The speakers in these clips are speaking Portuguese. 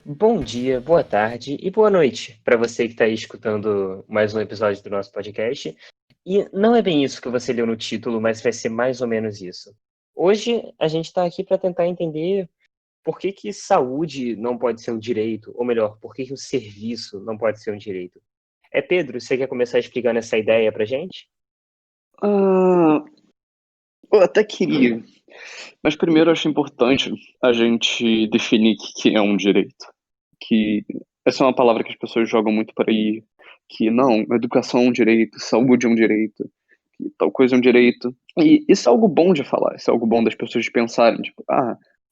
Bom dia, boa tarde e boa noite para você que está aí escutando mais um episódio do nosso podcast. E não é bem isso que você leu no título, mas vai ser mais ou menos isso. Hoje a gente está aqui para tentar entender por que que saúde não pode ser um direito, ou melhor, por que que o serviço não pode ser um direito. Pedro, você quer começar explicando essa ideia para gente? Ah, eu até queria, mas primeiro eu acho importante a gente definir o que é um direito. Que essa é uma palavra que as pessoas jogam muito por aí, que não, educação é um direito, saúde é um direito, que tal coisa é um direito. E isso é algo bom de falar, isso é algo bom das pessoas pensarem, tipo,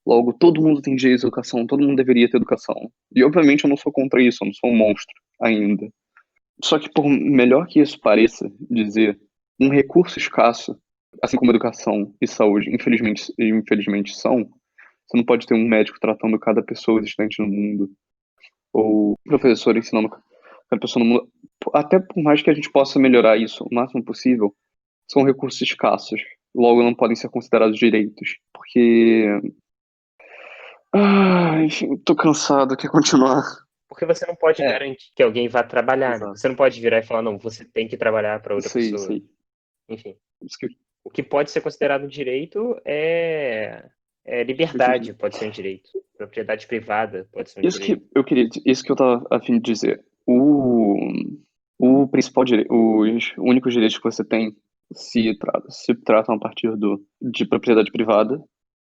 logo todo mundo tem direito à educação, todo mundo deveria ter educação. E obviamente eu não sou contra isso, eu não sou um monstro ainda. Só que por melhor que isso pareça dizer, um recurso escasso, assim como educação e saúde, infelizmente são, você não pode ter um médico tratando cada pessoa existente no mundo, ou professor ensinando cada pessoa no mundo. Até por mais que a gente possa melhorar isso o máximo possível, são recursos escassos. Logo, não podem ser considerados direitos. Porque. Enfim, tô cansado, quer continuar? Porque você não pode É, garantir que alguém vá trabalhar, né? exato. Você não pode virar e falar, não, você tem que trabalhar para outra Isso aí, isso pessoa. aí. Enfim. Isso que, O que pode ser considerado um direito é eu entendi. liberdade, pode ser um direito. Propriedade privada pode ser um Isso que direito. eu queria, isso que eu tava a fim de dizer. O principal direito, os únicos direitos que você tem se tratam a partir de propriedade privada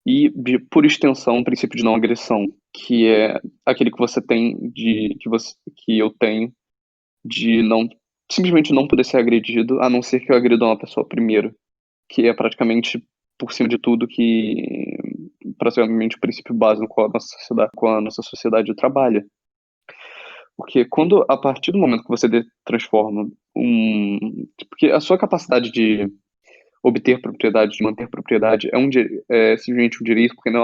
e, por extensão, o princípio de não agressão, que é aquele que você tem que eu tenho de não simplesmente não poder ser agredido, a não ser que eu agrida uma pessoa primeiro, que é praticamente por cima de tudo que praticamente o princípio básico com a nossa sociedade trabalha. Porque quando, a partir do momento que você transforma porque a sua capacidade de obter propriedade, de manter propriedade, é simplesmente um direito, porque não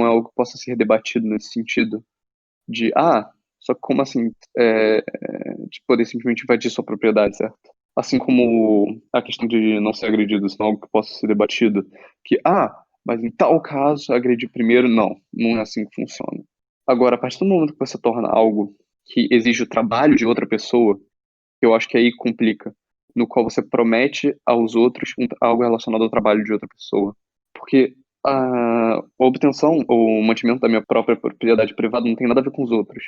é algo que possa ser debatido nesse sentido de, só que como assim, de poder simplesmente invadir sua propriedade, certo? Assim como a questão de não ser agredido, isso não é algo que possa ser debatido, que, mas em tal caso, agredir primeiro, não é assim que funciona. Agora, a partir do momento que você torna algo que exige o trabalho de outra pessoa, eu acho que aí complica, no qual você promete aos outros algo relacionado ao trabalho de outra pessoa. Porque a obtenção ou o mantimento da minha própria propriedade privada não tem nada a ver com os outros.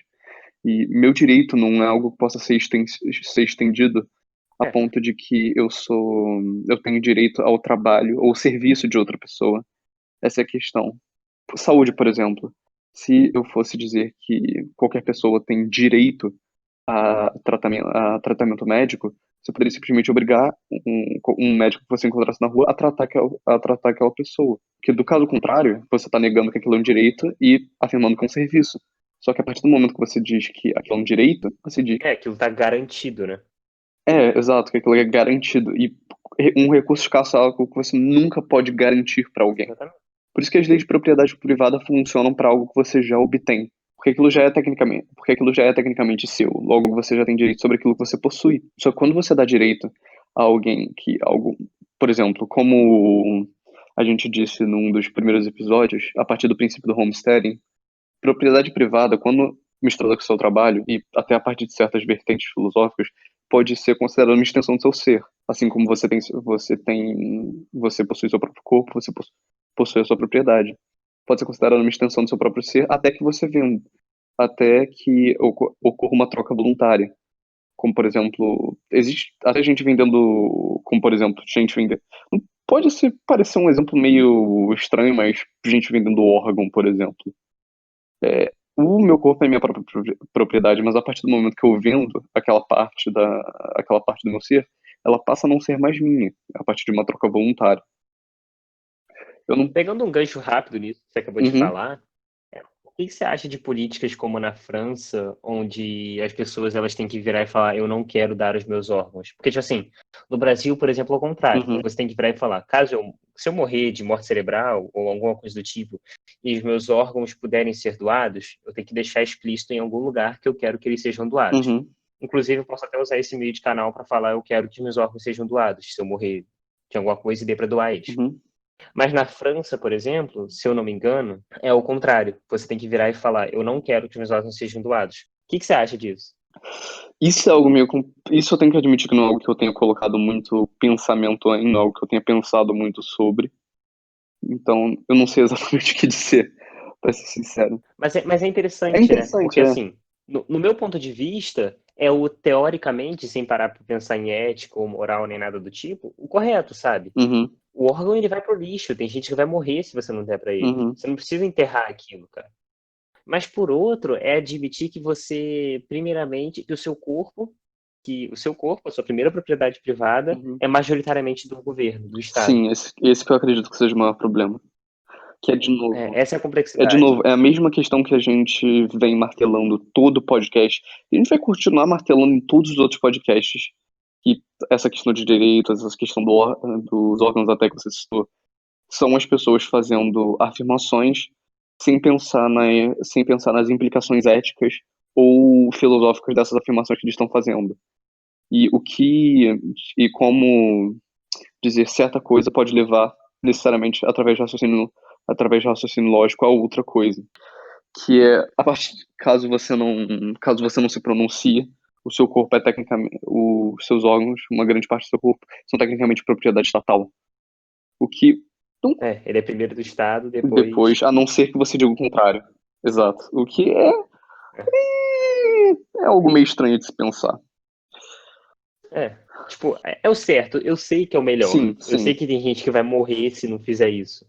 E meu direito não é algo que possa ser estendido a É, ponto de que eu tenho direito ao trabalho ou serviço de outra pessoa. Essa é a questão. Saúde, por exemplo. Se eu fosse dizer que qualquer pessoa tem direito a tratamento médico, você poderia simplesmente obrigar um médico que você encontrasse na rua a tratar aquela pessoa. Porque, do caso contrário, você está negando que aquilo é um direito e afirmando que é um serviço. Só que a partir do momento que você diz que aquilo é um direito, você diz, aquilo tá garantido, né? exato, que aquilo é garantido. E um recurso escasso é algo que você nunca pode garantir para alguém. Exatamente. Por isso que as leis de propriedade privada funcionam para algo que você já obtém. Porque aquilo já é tecnicamente seu. Logo, você já tem direito sobre aquilo que você possui. Só que quando você dá direito a alguém por exemplo, como a gente disse num dos primeiros episódios, a partir do princípio do homesteading, propriedade privada, quando misturada com o seu trabalho e até a partir de certas vertentes filosóficas, pode ser considerada uma extensão do seu ser. Assim como você possui seu próprio corpo, possui a sua propriedade. Pode ser considerada uma extensão do seu próprio ser até que você venda, até que ocorra uma troca voluntária. Como, por exemplo, existe até gente vendendo, como, por exemplo, gente vendendo. Parecer um exemplo meio estranho, mas gente vendendo órgão, por exemplo. O meu corpo é minha própria propriedade, mas a partir do momento que eu vendo aquela parte do meu ser, ela passa a não ser mais minha, a partir de uma troca voluntária. Eu não. Pegando um gancho rápido nisso que você acabou de Uhum, falar, o que que você acha de políticas como na França, onde as pessoas elas têm que virar e falar, eu não quero dar os meus órgãos? Porque, tipo assim, no Brasil, por exemplo, ao contrário, uhum, você tem que virar e falar, se eu morrer de morte cerebral ou alguma coisa do tipo, e os meus órgãos puderem ser doados, eu tenho que deixar explícito em algum lugar que eu quero que eles sejam doados. uhum, Inclusive, eu posso até usar esse meio de canal para falar, eu quero que meus órgãos sejam doados, se eu morrer de alguma coisa e dê para doar eles. uhum. Mas na França, por exemplo, se eu não me engano, é o contrário. Você tem que virar e falar: eu não quero que meus órgãos sejam doados. O que você acha disso? Isso é algo meio. Isso eu tenho que admitir que não é algo que eu tenha colocado muito pensamento em, não é algo que eu tenha pensado muito sobre. Então, eu não sei exatamente o que dizer, pra ser sincero. Mas é É interessante, né? interessante, Porque, é. assim, no meu ponto de vista, é o teoricamente, sem parar para pensar em ética ou moral nem nada do tipo, o correto, sabe? Uhum, O órgão ele vai pro lixo, tem gente que vai morrer se você não der para ele. uhum, Você não precisa enterrar aquilo, cara. Mas por outro, é admitir que você, primeiramente, que o seu corpo, a sua primeira propriedade privada, uhum. é majoritariamente do governo, do Estado. Sim, esse que eu acredito que seja o maior problema. Que é de novo. Essa é a É de complexidade. novo, é a mesma questão que a gente vem martelando todo o podcast. E a gente vai continuar martelando em todos os outros podcasts. Que essa questão de direitos, essa questão dos órgãos até que você citou, são as pessoas fazendo afirmações sem pensar nas implicações éticas ou filosóficas dessas afirmações que eles estão fazendo. E o que e como dizer certa coisa pode levar necessariamente através de raciocínio lógico a outra coisa, que é a partir caso você não se pronuncie, o seu corpo é tecnicamente os seus órgãos, uma grande parte do seu corpo são tecnicamente propriedade estatal. O que não Ele é primeiro do Estado, depois. depois, a não ser que você diga o contrário. Exato. O que é algo meio estranho de se pensar. Tipo, é o certo, eu sei que é o melhor. Sim, Eu sei sim. que tem gente que vai morrer se não fizer isso.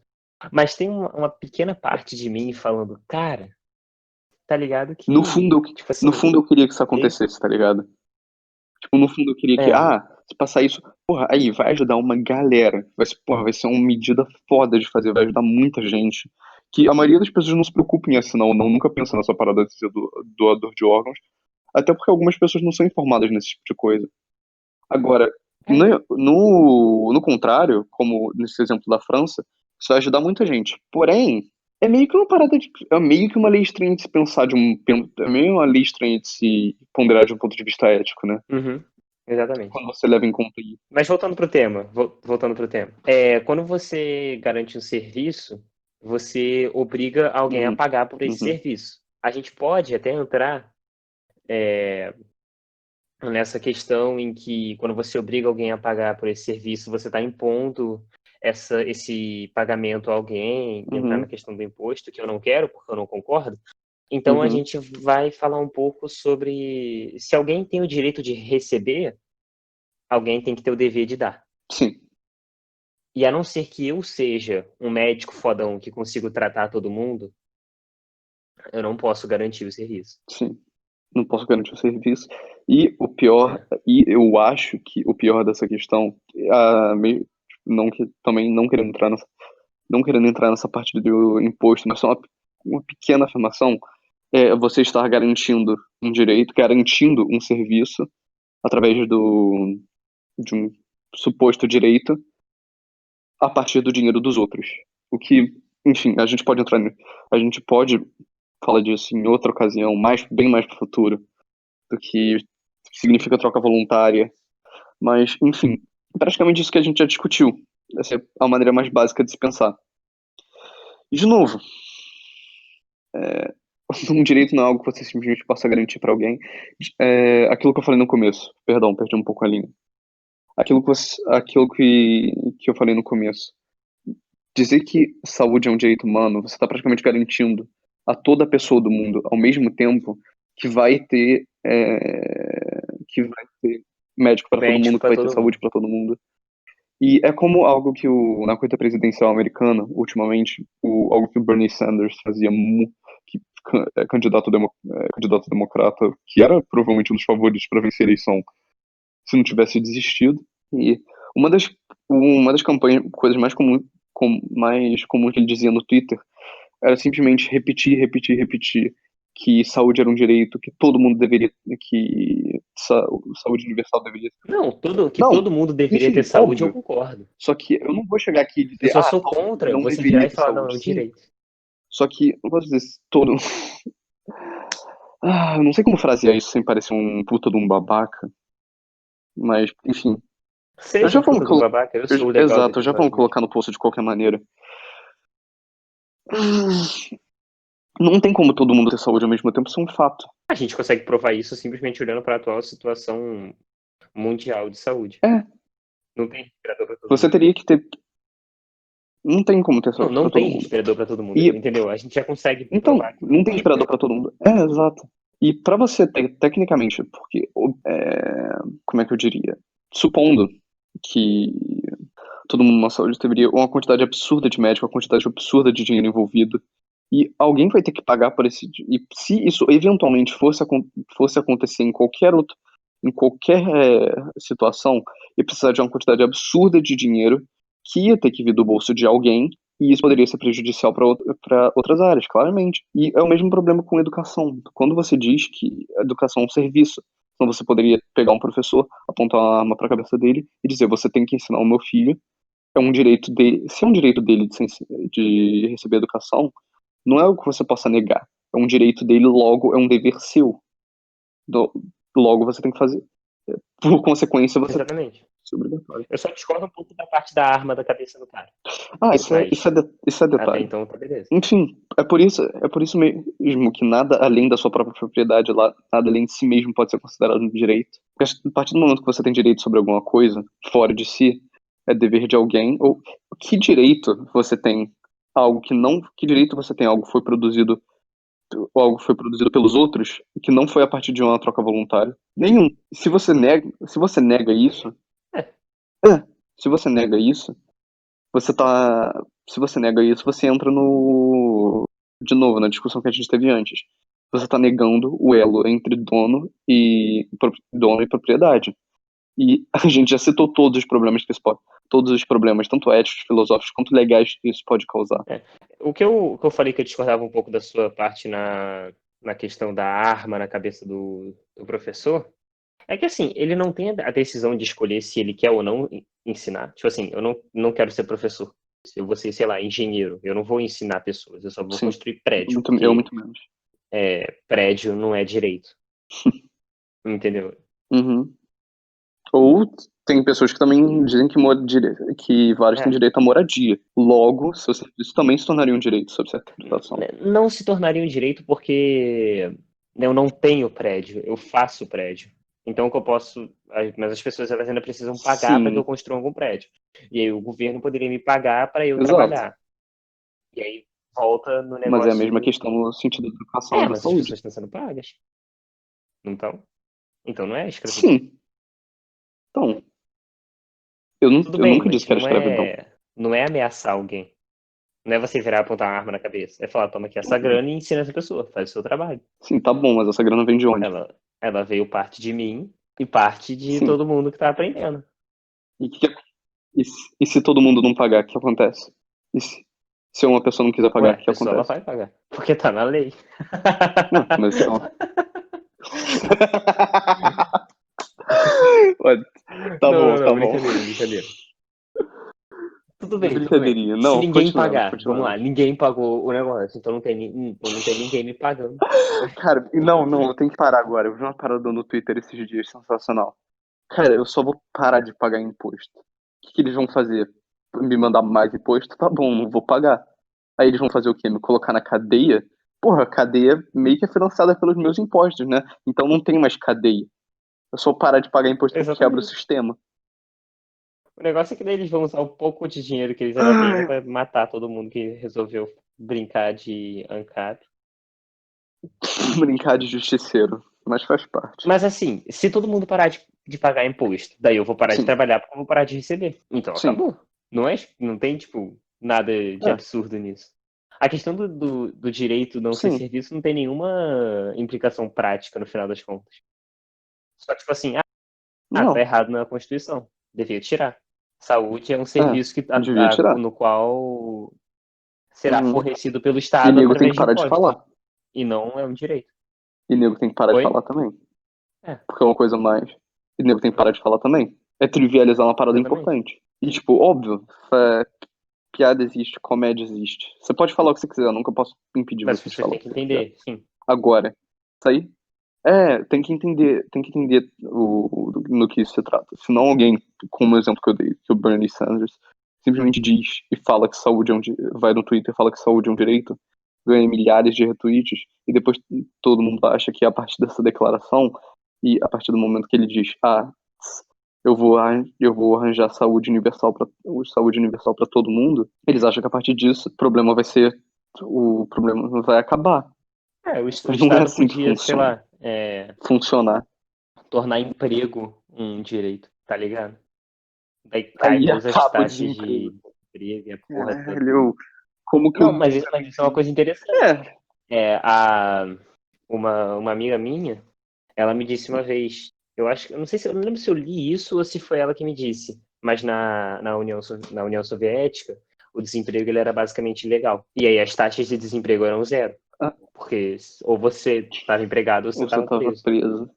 Mas tem uma pequena parte de mim falando, cara, tá ligado No que, fundo, tipo no assim, fundo eu queria que isso meio. acontecesse, tá ligado? Tipo, no fundo eu queria que, É, se passar isso, porra, aí vai ajudar uma galera. Vai ser uma medida foda de fazer, vai ajudar muita gente. Que a maioria das pessoas não se preocupa em assinar ou não, nunca pensa nessa parada de ser doador de órgãos. Até porque algumas pessoas não são informadas nesse tipo de coisa. Agora, é, no contrário, como nesse exemplo da França, isso vai ajudar muita gente. Porém, é meio que uma lei estranha de se pensar é meio uma lei estranha de se ponderar de um ponto de vista ético, né? uhum, exatamente. Quando você leva em conta isso. Mas voltando pro tema. Quando você garante um serviço, você obriga alguém a Uhum, pagar por esse uhum, serviço. A gente pode até entrar nessa questão em que, quando você obriga alguém a pagar por esse serviço, você está impondo esse pagamento a alguém, e entrar na uhum, questão do imposto, que eu não quero, porque eu não concordo. Então, a uhum. gente vai falar um pouco sobre se alguém tem o direito de receber, alguém tem que ter o dever de dar. Sim, E a não ser que eu seja um médico fodão que consigo tratar todo mundo, eu não posso garantir o serviço. sim. Não posso garantir o serviço. E eu acho que o pior dessa questão, não que também não querendo entrar nessa parte do imposto, mas só uma pequena afirmação, é você estar garantindo um direito, garantindo um serviço através de um suposto direito a partir do dinheiro dos outros. O que, enfim, a gente pode falar disso em outra ocasião, bem mais pro futuro, do que significa troca voluntária. Mas, enfim, praticamente isso que a gente já discutiu. Essa é a maneira mais básica de se pensar. E, de novo, um direito não é algo que você simplesmente possa garantir para alguém. Aquilo que eu falei no começo, perdão, perdi um pouco a linha. Aquilo que eu falei no começo. Dizer que saúde é um direito humano, você está praticamente garantindo a toda pessoa do mundo, ao mesmo tempo, que vai ter, que vai ter médico para todo Médico mundo, que para vai ter todo saúde mundo. para todo mundo. E é como algo que na corrida presidencial americana, ultimamente, algo que o Bernie Sanders fazia, que candidato democrata, que era provavelmente um dos favoritos para vencer a eleição, se não tivesse desistido. E uma das, uma das campanhas, coisas mais comuns que ele dizia no Twitter era simplesmente repetir, repetir, repetir que saúde era um direito, que todo mundo deveria, que saúde universal deveria ser. Não, que Não, todo mundo deveria ter enfim, saúde, eu óbvio. concordo. Só que eu não vou chegar aqui e Eu dizer, só sou todo mundo contra não você virar deveria e ter falar, não, é saúde. um Sim, direito. só que, não posso dizer, todo. Eu não sei como frasear isso sem parecer um puta de um babaca, mas, enfim. Seja vamos puta do babaca, eu sou o legal do Exato, já vamos episódio mesmo. colocar no post de qualquer maneira. Não tem como todo mundo ter saúde ao mesmo tempo, isso é um fato. A gente consegue provar isso simplesmente olhando para a atual situação mundial de saúde. É. Não tem respirador para todo Você mundo. teria que ter. Não tem como ter Não, saúde não pra todo tem mundo. respirador para todo mundo, E, entendeu? A gente já consegue então, provar que não tem tem. respirador pra todo mundo. Exato. E pra você ter, tecnicamente, porque, como é que eu diria? Supondo que todo mundo na saúde teria uma quantidade absurda de médico, uma quantidade absurda de dinheiro envolvido, e alguém vai ter que pagar por esse. E se isso eventualmente fosse acontecer em qualquer situação, e precisar de uma quantidade absurda de dinheiro que ia ter que vir do bolso de alguém, e isso poderia ser prejudicial para outras áreas, claramente. E é o mesmo problema com educação. Quando você diz que a educação é um serviço, então você poderia pegar um professor, apontar uma arma para a cabeça dele e dizer: você tem que ensinar o meu filho, é um direito dele. Se é um direito dele de receber educação, não é algo que você possa negar. É um direito dele, logo é um dever seu. Do- Logo você tem que fazer. Por consequência, você Exatamente. é obrigatório. Eu só discordo um pouco da parte da arma da cabeça do cara. Isso é Até detalhe. então tá beleza. Enfim, é por isso mesmo que nada além da sua própria propriedade, nada além de si mesmo pode ser considerado um direito. Porque a partir do momento que você tem direito sobre alguma coisa fora de si, é dever de alguém. Ou que direito você tem algo que não. Que direito você tem algo que foi produzido ou algo que foi produzido pelos outros e que não foi a partir de uma troca voluntária? Nenhum. Se você nega isso, É, se você nega isso, você tá. Se você nega isso, você entra no. De novo, na discussão que a gente teve antes. Você está negando o elo entre dono e propriedade. E a gente já citou todos os problemas que isso pode. Todos os problemas, tanto éticos, filosóficos, quanto legais, que isso pode causar. o que eu falei que eu discordava um pouco da sua parte na questão da arma na cabeça do professor, é que assim, ele não tem a decisão de escolher se ele quer ou não ensinar. Tipo assim, eu não quero ser professor. Eu vou ser, sei lá, engenheiro. Eu não vou ensinar pessoas, eu só vou Sim, construir prédio, eu porque muito menos. prédio não é direito. Entendeu? Uhum. Ou tem pessoas que também dizem que vários têm É, direito à moradia. Logo, isso também se tornaria um direito sob certa interpretação. não se tornaria um direito porque eu não tenho prédio, eu faço prédio. Então, o que eu posso. Mas as pessoas elas ainda precisam pagar para que eu Sim, construa algum prédio. E aí o governo poderia me pagar para eu exato. trabalhar. E aí volta no Mas é a negócio mesma do. questão no sentido da educação e da Mas as saúde. pessoas estão sendo pagas. Então, então não é escravidão. Sim. Então, Tudo eu bem, nunca disse mas que era escravidão. não é ameaçar alguém. Não é você virar e apontar uma arma na cabeça. É falar, toma aqui essa grana e ensina essa pessoa, faz o seu trabalho. Sim, tá bom, mas essa grana vem de onde? Ela veio parte de mim e parte de Sim. todo mundo que tá aprendendo. E, e se todo mundo não pagar, o que acontece? Se uma pessoa não quiser Ué, pagar, o a que pessoa ela acontece? vai pagar. Porque tá na lei. Não, mas então. Olha, tá Não, bom, não, tá não, bom. brincadeira, brincadeira. Tudo bem, tudo bem. Brincadeirinha. Se Não, ninguém continuemos, pagar, vamos continuemos. lá, ninguém pagou o negócio, então não tem ninguém me pagando. Cara, não, eu tenho que parar agora. Eu vi uma parada no Twitter esses dias, sensacional. Cara, eu só vou parar de pagar imposto. Que eles vão fazer? Me mandar mais imposto? Tá bom, não vou pagar. Aí eles vão fazer o quê? Me colocar na cadeia? Porra, a cadeia meio que é financiada pelos meus impostos, né? Então não tem mais cadeia. Eu só parar de pagar imposto e quebra o Exatamente. sistema. O negócio é que daí eles vão usar o pouco de dinheiro que eles ainda têm ainda Ai, pra matar todo mundo que resolveu brincar de ANCAP. brincar de justiceiro. Mas faz parte. Mas assim, se todo mundo parar de pagar imposto, daí eu vou parar de Sim, trabalhar porque eu vou parar de receber. Então sim. acabou. Não tem, tipo, nada de É, absurdo nisso. A questão do direito não ser sim. serviço não tem nenhuma implicação prática no final das contas. Só tipo assim, tá Não. errado na Constituição. Devia tirar. Saúde é um É, serviço devia tirar. no qual será Uhum. fornecido pelo E Estado nego tem que através de parar de impostos. falar. E não é um direito. E nego tem que parar de Oi? falar também. É, Porque é uma coisa mais. E nego tem que parar de falar também. É trivializar uma parada exatamente. importante. E, tipo, óbvio, é, piada existe, comédia existe. Você pode falar o que você quiser, eu nunca posso impedir Mas as você de pessoas falar o têm que que você quiser. entender, sim. Agora, isso aí Tem que entender no que isso se trata. Senão alguém, como o exemplo que eu dei, que o Bernie Sanders, simplesmente diz e fala que saúde vai no Twitter e fala que saúde é um direito, ganha milhares de retweets, e depois todo mundo acha que a partir dessa declaração, e a partir do momento que ele diz, eu vou arranjar saúde universal para todo mundo, eles acham que a partir disso o problema vai acabar. O Mas não é Estado assim que podia, sei funciona. lá, Funcionar. tornar emprego um direito, tá ligado? Daí cai Aí todas as acaba o taxas de desemprego. emprego e a porra toda. Caralho, como que eu Não, nunca mas isso é uma coisa interessante. É, Uma amiga minha, ela me disse uma vez, eu não lembro se eu li isso ou se foi ela que me disse, mas na União Soviética, o desemprego ele era basicamente ilegal. E aí as taxas de desemprego eram zero. Porque ou você estava empregado ou você você estava tava preso. preso.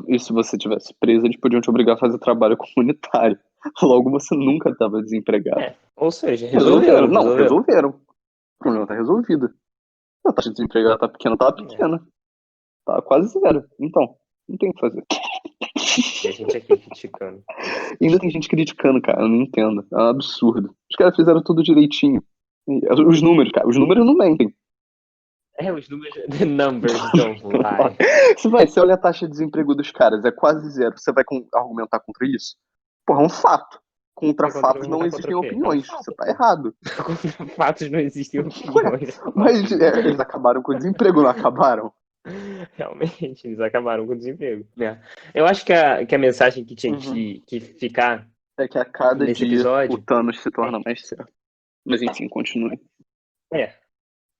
E se você tivesse preso, eles podiam te obrigar a fazer trabalho comunitário. Logo, você nunca tava desempregado. Ou seja, Resolveram. Não, resolveram. resolveram. O problema tá resolvido. A taxa de desemprego ela tá pequena, tava pequena. Tá quase zero. Então, não tem o que fazer. E a gente aqui criticando. E ainda tem gente criticando, cara. Eu não entendo. É um absurdo. Os caras fizeram tudo direitinho. Os números, cara. Os números não mentem. Os números, the numbers don't lie. Você olha a taxa de desemprego dos caras, é quase zero. Você vai argumentar contra isso? Porra, é um fato. Contra fatos não existem opiniões. Você tá errado. Contra fatos não existem opiniões. Mas eles acabaram com o desemprego, não acabaram? Realmente, eles acabaram com o desemprego. Eu acho que a mensagem que tinha que ficar é que a cada nesse dia episódio, o Thanos se torna mais certo. Mas enfim, continue.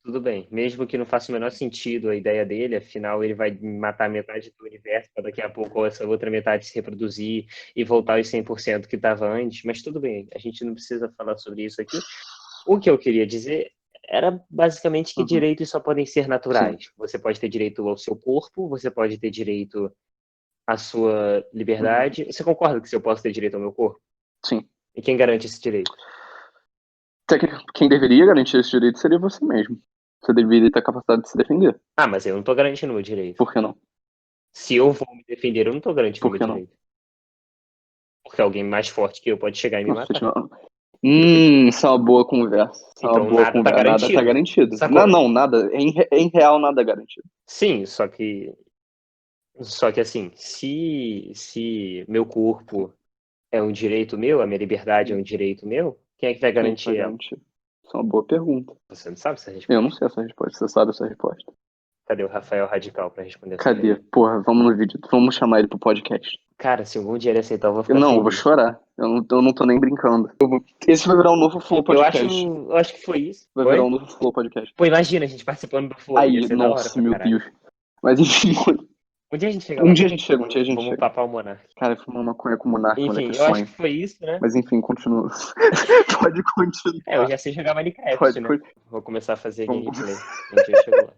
Tudo bem. Mesmo que não faça o menor sentido a ideia dele, afinal ele vai matar metade do universo para daqui a pouco essa outra metade se reproduzir e voltar aos 100% que estava antes. Mas tudo bem, a gente não precisa falar sobre isso aqui. O que eu queria dizer era basicamente que direitos só podem ser naturais. Sim. Você pode ter direito ao seu corpo, você pode ter direito à sua liberdade. Você concorda que eu posso ter direito ao meu corpo? Sim. E quem garante esse direito? Quem deveria garantir esse direito seria você mesmo. Você deveria ter a capacidade de se defender. Mas eu não tô garantindo o meu direito. Por que não? Se eu vou me defender, eu não tô garantindo o meu direito. Porque alguém mais forte que eu pode chegar e me matar. Isso é uma boa conversa. Então nada tá garantido. Nada tá garantido. Não, nada. Em real, nada é garantido. Sim, só que assim, se meu corpo é um direito meu, a minha liberdade é um direito meu, quem é que vai garantir ela? Isso é uma boa pergunta. Você não sabe essa resposta? Eu não sei essa resposta. Você sabe essa resposta? Cadê o Rafael Radical pra responder essa Cadê? pergunta? Porra, vamos no vídeo. Vamos chamar ele pro podcast. Cara, se algum dia ele aceitar, eu vou ficar Não, feliz. Eu vou chorar. Eu não tô nem brincando. Esse vai virar um novo Flow Podcast. Eu acho que foi isso. Vai virar um novo Flow Podcast. Pô, imagina a gente participando do Flow. Aí, nossa, meu Deus. Mas enfim. Um dia a gente chega lá. Um dia a gente chega. Vamos papar o Monark. Cara, fumar maconha com o Monark, enfim, eu acho que foi isso, né? Mas enfim, continua. Pode continuar. Eu já sei jogar Minecraft, né? Vou começar a fazer gameplay. Um dia chegou lá.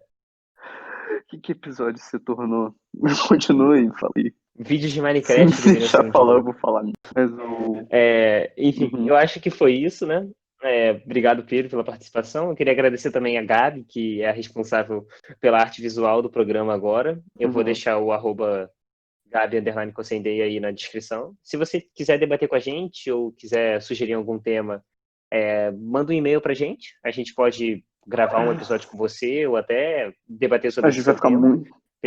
Que episódio se tornou? Continue, falei. Vídeos de Minecraft. Se já falou, eu vou falar. Mas enfim, eu acho que foi isso, né? Obrigado, Pedro, pela participação. Eu queria agradecer também a Gabi, que é a responsável pela arte visual do programa agora. Eu vou deixar o @Gabi_Cossendei aí na descrição. Se você quiser debater com a gente ou quiser sugerir algum tema, manda um e-mail pra gente. A gente pode gravar um episódio com você ou até debater sobre isso. A gente vai ficar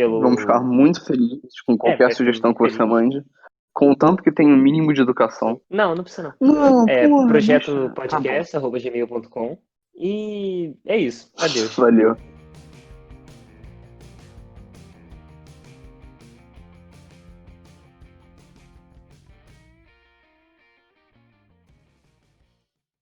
Vamos ficar muito felizes com qualquer sugestão que você mande. Contanto que tenha um mínimo de educação. Não precisa não. Projeto podcast @gmail.com. E é isso. Adeus. Valeu.